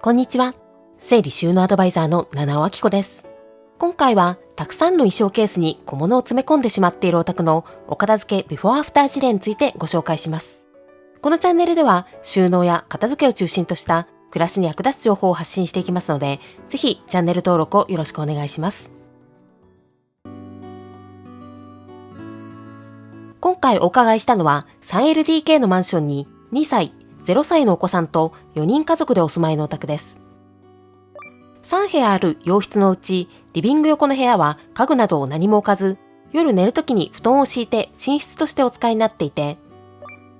こんにちは。整理収納アドバイザーの七尾明子です。今回はたくさんの衣装ケースに小物を詰め込んでしまっているお宅のお片付けビフォーアフター事例についてご紹介します。このチャンネルでは収納や片付けを中心とした暮らしに役立つ情報を発信していきますので、ぜひチャンネル登録をよろしくお願いします。今回お伺いしたのは 3LDK のマンションに2歳、0歳のお子さんと4人家族でお住まいのお宅です。3部屋ある洋室のうち、リビング横の部屋は家具などを何も置かず、夜寝るときに布団を敷いて寝室としてお使いになっていて、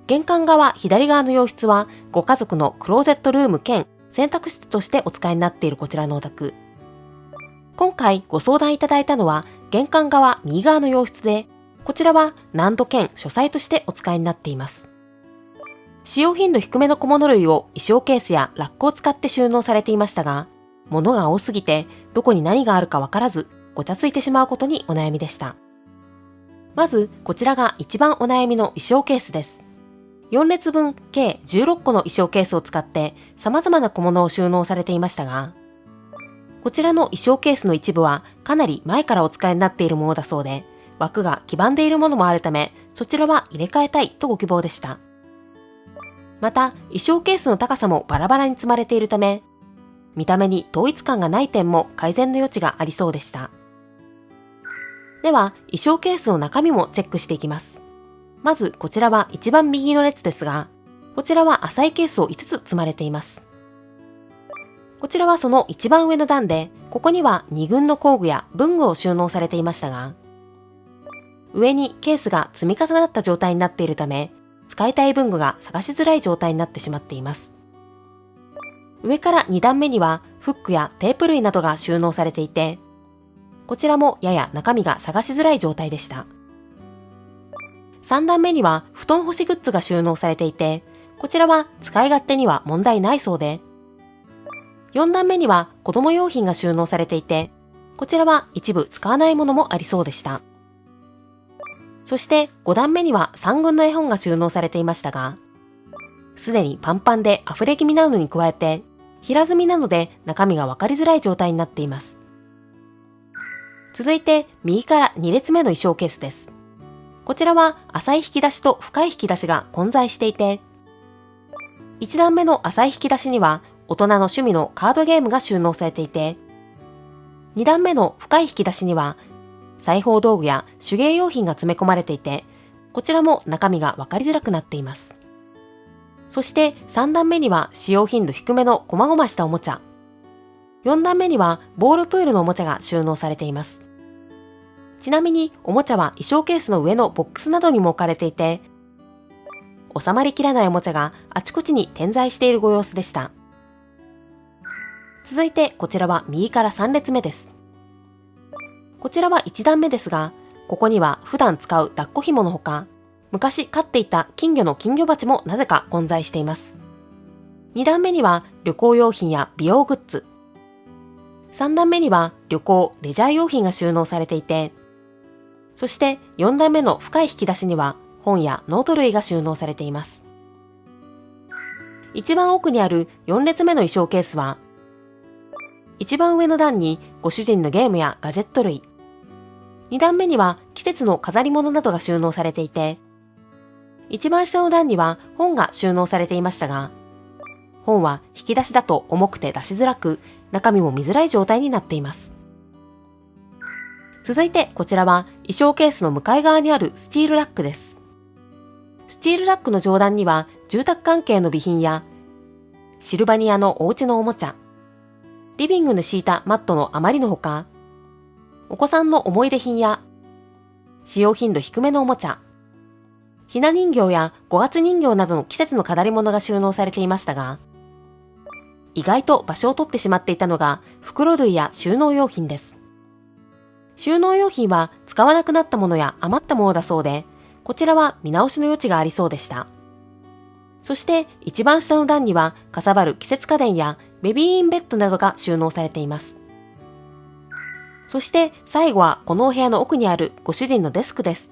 玄関側左側の洋室はご家族のクローゼットルーム兼洗濯室としてお使いになっているこちらのお宅。今回ご相談いただいたのは玄関側右側の洋室で、こちらは難度兼書斎としてお使いになっています。使用頻度低めの小物類を衣装ケースやラックを使って収納されていましたが、物が多すぎてどこに何があるかわからずごちゃついてしまうことにお悩みでした。まずこちらが一番お悩みの衣装ケースです。4列分計16個の衣装ケースを使って様々な小物を収納されていましたが、こちらの衣装ケースの一部はかなり前からお使いになっているものだそうで、枠が黄ばんでいるものもあるため、そちらは入れ替えたいとご希望でした。また、衣装ケースの高さもバラバラに積まれているため、見た目に統一感がない点も改善の余地がありそうでした。では、衣装ケースの中身もチェックしていきます。まず、こちらは一番右の列ですが、こちらは浅いケースを5つ積まれています。こちらはその一番上の段で、ここには2軍の工具や文具を収納されていましたが、上にケースが積み重なった状態になっているため、使いたい文具が探しづらい状態になってしまっています。上から2段目にはフックやテープ類などが収納されていて、こちらもやや中身が探しづらい状態でした。3段目には布団干しグッズが収納されていて、こちらは使い勝手には問題ないそうで、4段目には子供用品が収納されていて、こちらは一部使わないものもありそうでした。そして5段目には3軍の絵本が収納されていましたが、すでにパンパンで溢れ気味なのに加えて、平積みなので中身がわかりづらい状態になっています。続いて右から2列目の衣装ケースです。こちらは浅い引き出しと深い引き出しが混在していて、1段目の浅い引き出しには大人の趣味のカードゲームが収納されていて、2段目の深い引き出しには裁縫道具や手芸用品が詰め込まれていて、こちらも中身がわかりづらくなっています。そして3段目には使用頻度低めの細々したおもちゃ。4段目にはボールプールのおもちゃが収納されています。ちなみにおもちゃは衣装ケースの上のボックスなどにも置かれていて、収まりきらないおもちゃがあちこちに点在しているご様子でした。続いてこちらは右から3列目です。こちらは1段目ですが、ここには普段使う抱っこ紐のほか、昔飼っていた金魚の金魚鉢もなぜか混在しています。2段目には旅行用品や美容グッズ。3段目には旅行・レジャー用品が収納されていて、そして4段目の深い引き出しには本やノート類が収納されています。一番奥にある4列目の衣装ケースは、一番上の段にご主人のゲームやガジェット類、2段目には季節の飾り物などが収納されていて、一番下の段には本が収納されていましたが、本は引き出しだと重くて出しづらく、中身も見づらい状態になっています。続いてこちらは衣装ケースの向かい側にあるスチールラックです。スチールラックの上段には住宅関係の備品や、シルバニアのお家のおもちゃ、リビングに敷いたマットの余りのほか、お子さんの思い出品や、使用頻度低めのおもちゃ、ひな人形や5月人形などの季節の飾り物が収納されていましたが、意外と場所を取ってしまっていたのが袋類や収納用品です。収納用品は使わなくなったものや余ったものだそうで、こちらは見直しの余地がありそうでした。そして一番下の段にはかさばる季節家電やベビーインベッドなどが収納されています。そして最後はこのお部屋の奥にあるご主人のデスクです。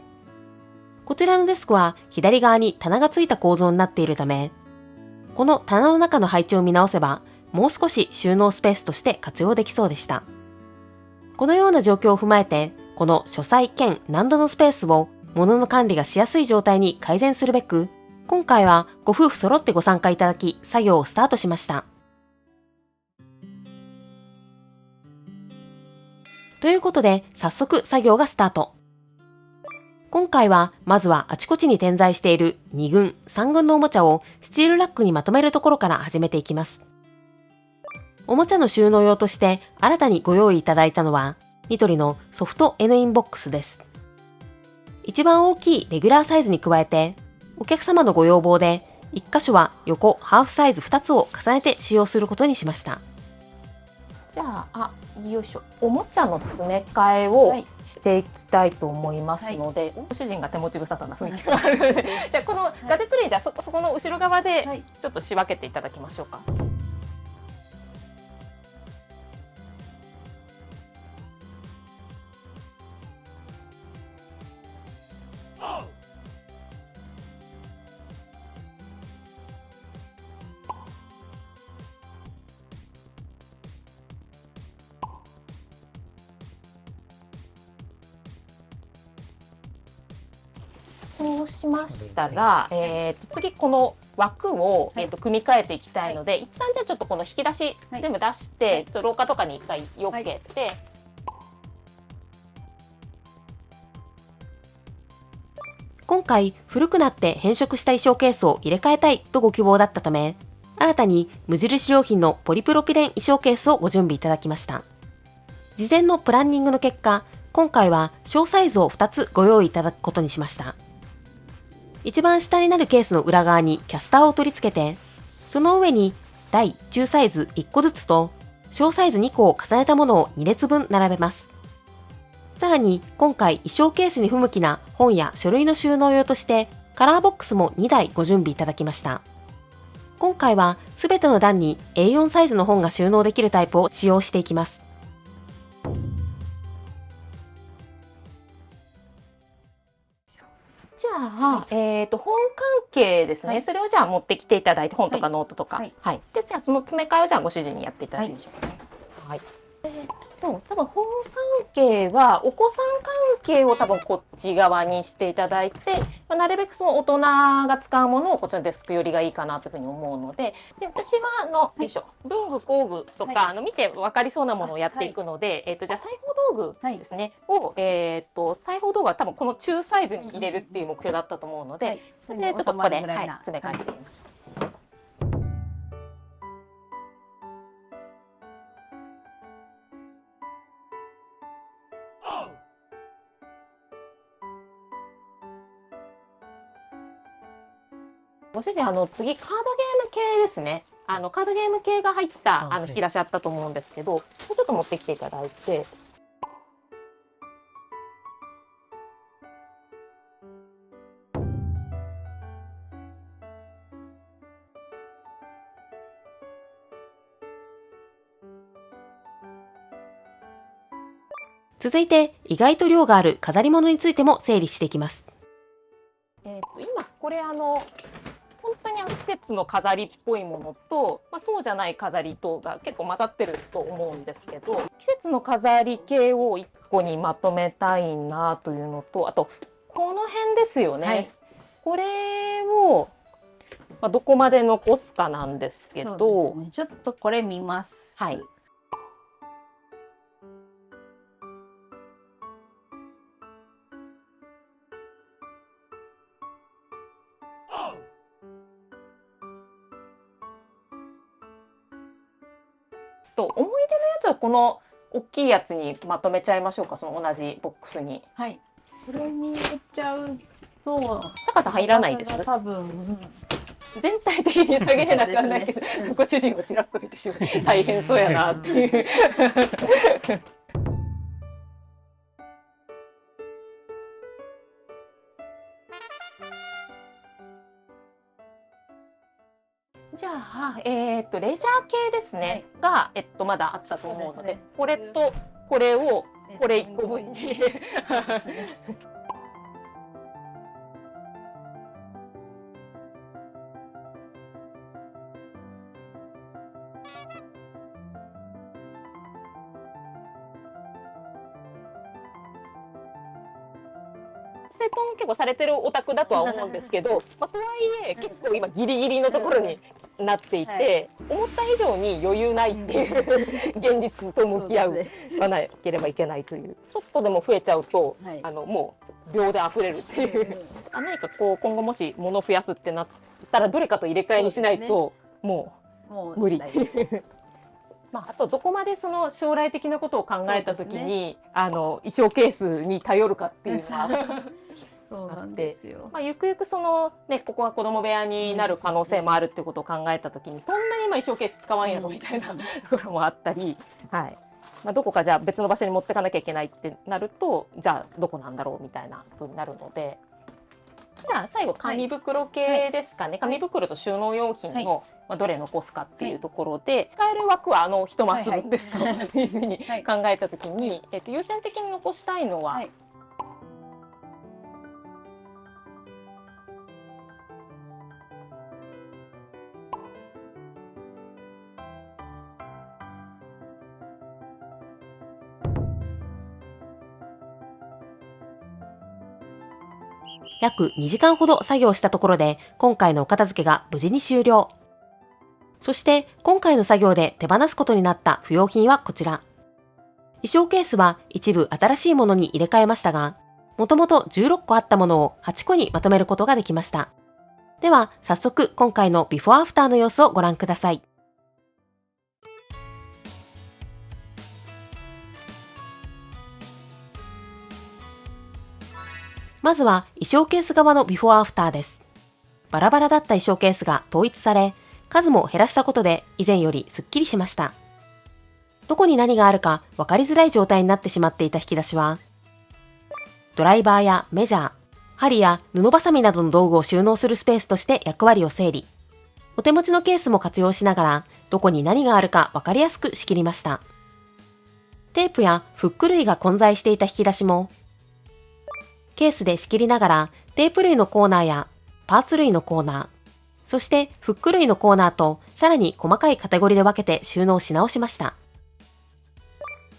こちらのデスクは左側に棚がついた構造になっているため、この棚の中の配置を見直せば、もう少し収納スペースとして活用できそうでした。このような状況を踏まえて、この書斎兼難度のスペースを物の管理がしやすい状態に改善するべく、今回はご夫婦揃ってご参加いただき、作業をスタートしました。ということで、早速作業がスタート。今回は、まずはあちこちに点在している2軍、3軍のおもちゃをスチールラックにまとめるところから始めていきます。おもちゃの収納用として新たにご用意いただいたのは、ニトリのソフト N インボックスです。一番大きいレギュラーサイズに加えて、お客様のご要望で、1箇所は横ハーフサイズ2つを重ねて使用することにしました。じゃあ、よいしょ。おもちゃの詰め替えをしていきたいと思いますので、ご主人が手持ち無沙汰な雰囲気があるので、じゃあこのガジェットレインでそこの後ろ側でちょっと仕分けていただきましょうか。そうしましたら、次この枠を、組み替えていきたいので、一旦じゃあちょっとこの引き出し全部出して、廊下とかに一回よけて、今回、古くなって変色した衣装ケースを入れ替えたいとご希望だったため、新たに無印良品のポリプロピレン衣装ケースをご準備いただきました。事前のプランニングの結果、今回は小サイズを2つご用意いただくことにしました。一番下になるケースの裏側にキャスターを取り付けて、その上に大・中サイズ1個ずつと小サイズ2個を重ねたものを2列分並べます。さらに今回衣装ケースに不向きな本や書類の収納用としてカラーボックスも2台ご準備いただきました。今回はすべての段に A4 サイズの本が収納できるタイプを使用していきます。じゃあ、本関係ですね、それをじゃあ持ってきていただいて、本とかノートとか、でじゃあその詰め替えをじゃあご主人にやっていただきましょうかね。多分本関係はお子さん関係を多分こっち側にしていただいて、なるべくその大人が使うものをこっちのデスク寄りがいいかなというふうに思うので、私はよいしょ、文具工具とか、見て分かりそうなものをやっていくので、じゃあ裁縫道具ですね、裁縫道具は多分この中サイズに入れるっていう目標だったと思うので、ちょっとここで、詰め替えていきましょう。ご主人、次カードゲーム系ですね。カードゲーム系が入った引き出しあったと思うんですけど、ちょっと持ってきていただいて。続いて、意外と量がある飾り物についても整理していきます。今これ本当に季節の飾りっぽいものと、そうじゃない飾りとが結構混ざってると思うんですけど、季節の飾り系を1個にまとめたいなというのと、あとこの辺ですよね。これを、どこまで残すかなんですけど、ちょっとこれ見ます。思い出のやつをこの大きいやつにまとめちゃいましょうか、その同じボックスに。これに入れちゃうと高さ入らないです。多分全体的に下げれなくはないけど、ご主人をちらっと見てしまう大変そうやなっていう。じゃあ、レジャー系ですね、が、まだあったと思うので、これとこれをこれ1個分に。整頓結構されてるお宅だとは思うんですけど、とはいえ結構今ギリギリのところになっていて、思った以上に余裕ないっていう現実と向き合わなければいけないという、ちょっとでも増えちゃうと、もう秒で溢れるっていう、何かこう今後もし物増やすってなったらどれかと入れ替えにしないともう無理っていう。あとどこまでその将来的なことを考えた時に、衣装ケースに頼るかっていうのはそうなんですよ。ゆくゆくそのね、ここは子供部屋になる可能性もあるってことを考えた時に、そんなに衣装ケース使わんやろみたいなところもあったり、はい。どこかじゃあ別の場所に持ってかなきゃいけないってなると、じゃあどこなんだろうみたいな風になるので。じゃあ最後紙袋系ですかね、紙袋と収納用品のどれ残すかっていうところで、使える枠は1マス分ですというふうに考えた時に、優先的に残したいのは、約2時間ほど作業したところで、今回のお片付けが無事に終了。そして今回の作業で手放すことになった不要品はこちら。衣装ケースは一部新しいものに入れ替えましたが、もともと16個あったものを8個にまとめることができました。では早速今回のビフォーアフターの様子をご覧ください。まずは衣装ケース側のビフォーアフターです。バラバラだった衣装ケースが統一され、数も減らしたことで以前よりスッキリしました。どこに何があるか分かりづらい状態になってしまっていた引き出しは、ドライバーやメジャー、針や布バサミなどの道具を収納するスペースとして役割を整理。お手持ちのケースも活用しながら、どこに何があるか分かりやすく仕切りました。テープやフック類が混在していた引き出しも、ケースで仕切りながらテープ類のコーナーやパーツ類のコーナー、そしてフック類のコーナーとさらに細かいカテゴリーで分けて収納し直しました。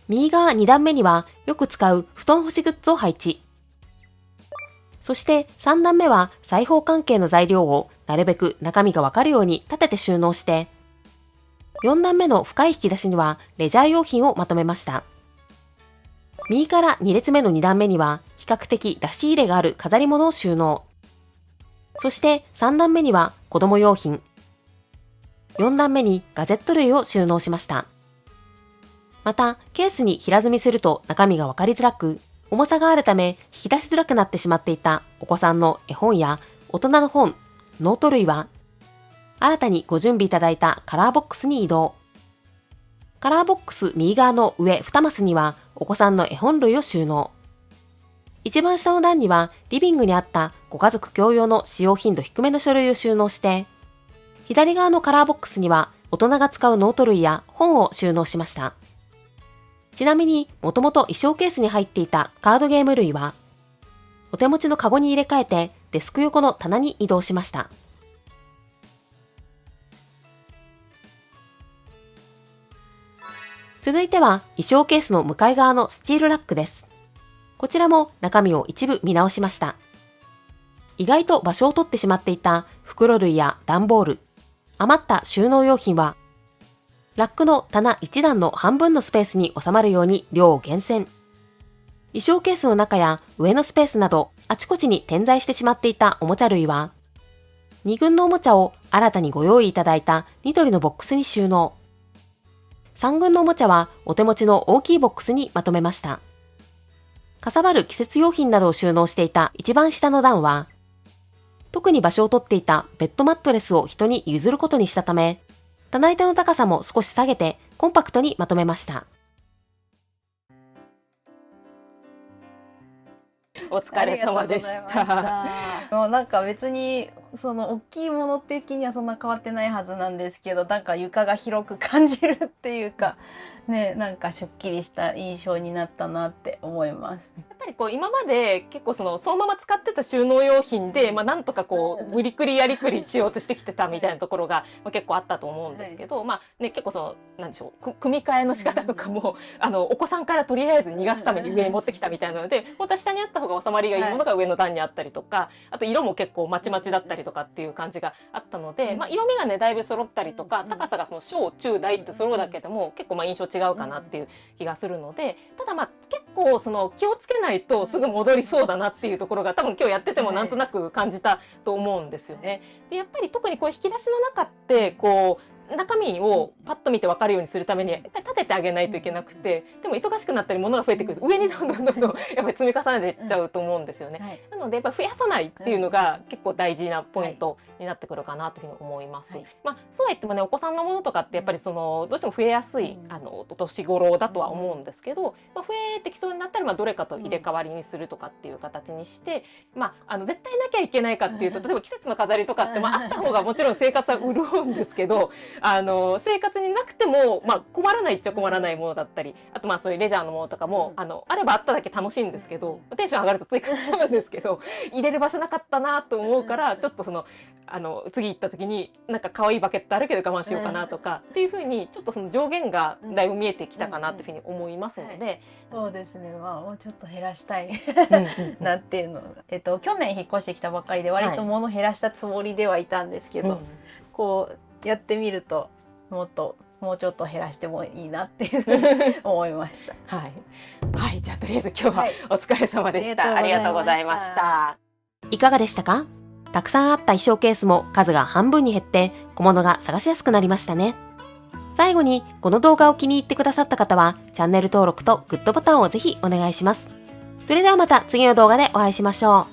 右側2段目にはよく使う布団干しグッズを配置。そして3段目は裁縫関係の材料をなるべく中身がわかるように立てて収納して、4段目の深い引き出しにはレジャー用品をまとめました。右から2列目の2段目には比較的出し入れがある飾り物を収納。そして3段目には子供用品。4段目にガジェット類を収納しました。また、ケースに平積みすると中身がわかりづらく、重さがあるため引き出しづらくなってしまっていたお子さんの絵本や大人の本、ノート類は、新たにご準備いただいたカラーボックスに移動。カラーボックス右側の上2マスにはお子さんの絵本類を収納。一番下の段にはリビングにあったご家族共用の使用頻度低めの書類を収納して、左側のカラーボックスには大人が使うノート類や本を収納しました。ちなみにもともと衣装ケースに入っていたカードゲーム類は、お手持ちのカゴに入れ替えてデスク横の棚に移動しました。続いては衣装ケースの向かい側のスチールラックです。こちらも中身を一部見直しました。意外と場所を取ってしまっていた袋類や段ボール、余った収納用品は、ラックの棚1段の半分のスペースに収まるように量を厳選。衣装ケースの中や上のスペースなどあちこちに点在してしまっていたおもちゃ類は、2軍のおもちゃを新たにご用意いただいたニトリのボックスに収納。3軍のおもちゃはお手持ちの大きいボックスにまとめました。かさばる季節用品などを収納していた一番下の段は、特に場所を取っていたベッドマットレスを人に譲ることにしたため、棚板の高さも少し下げてコンパクトにまとめました。お疲れ様でした。もうなんか別にその大きいもの的にはそんな変わってないはずなんですけど、なんか床が広く感じるっていうかね、なんかすっきりした印象になったなって思います。やっぱりこう今まで結構そのまま使ってた収納用品で、なんとかこう無理くりやりくりしようとしてきてたみたいなところが結構あったと思うんですけど、結構なんでしょう、組み替えの仕方とかもお子さんからとりあえず逃がすために上に持ってきたみたいなので、本当は下にあった方が収まりがいいものが上の段にあったりとか、あと色も結構まちまちだったりとかっていう感じがあったので、色味がねだいぶ揃ったりとか、高さがその小中大って揃うだけでも結構印象違うかなっていう気がするので、ただ結構気をつけないとすぐ戻りそうだなっていうところが多分今日やっててもなんとなく感じたと思うんですよね。でやっぱり特にこう引き出しの中ってこう中身をパッと見て分かるようにするためにやっぱり立ててあげないといけなくて、でも忙しくなったり物が増えてくると上にどんどんやっぱり積み重ねていっちゃうと思うんですよね。なのでやっぱり増やさないっていうのが結構大事なポイントになってくるかなというふうに思います。そうは言ってもね、お子さんのものとかってやっぱりどうしても増えやすいお年頃だとは思うんですけど、増えてきそうになったらどれかと入れ替わりにするとかっていう形にして、絶対なきゃいけないかっていうと、例えば季節の飾りとかってあった方がもちろん生活は潤うんですけど、生活になくても、困らないっちゃ困らないものだったり、あとそういうレジャーのものとかも、あればあっただけ楽しいんですけど、テンション上がるとつい買っちゃうんですけど、入れる場所なかったなと思うから、ちょっと次行った時になんか可愛いバケットあるけど我慢しようかなとかっていう風にちょっと上限がだいぶ見えてきたかなというふうに思いますので、そうですね、もうちょっと減らしたいなっていうのが、去年引っ越してきたばっかりで割と物減らしたつもりではいたんですけど、こうやってみるともうちょっと減らしてもいいなっていう思いました。はい、じゃあとりあえず今日はお疲れ様でした。ありがとうございました。いかがでしたか？たくさんあった衣装ケースも数が半分に減って小物が探しやすくなりましたね。最後にこの動画を気に入ってくださった方はチャンネル登録とグッドボタンをぜひお願いします。それではまた次の動画でお会いしましょう。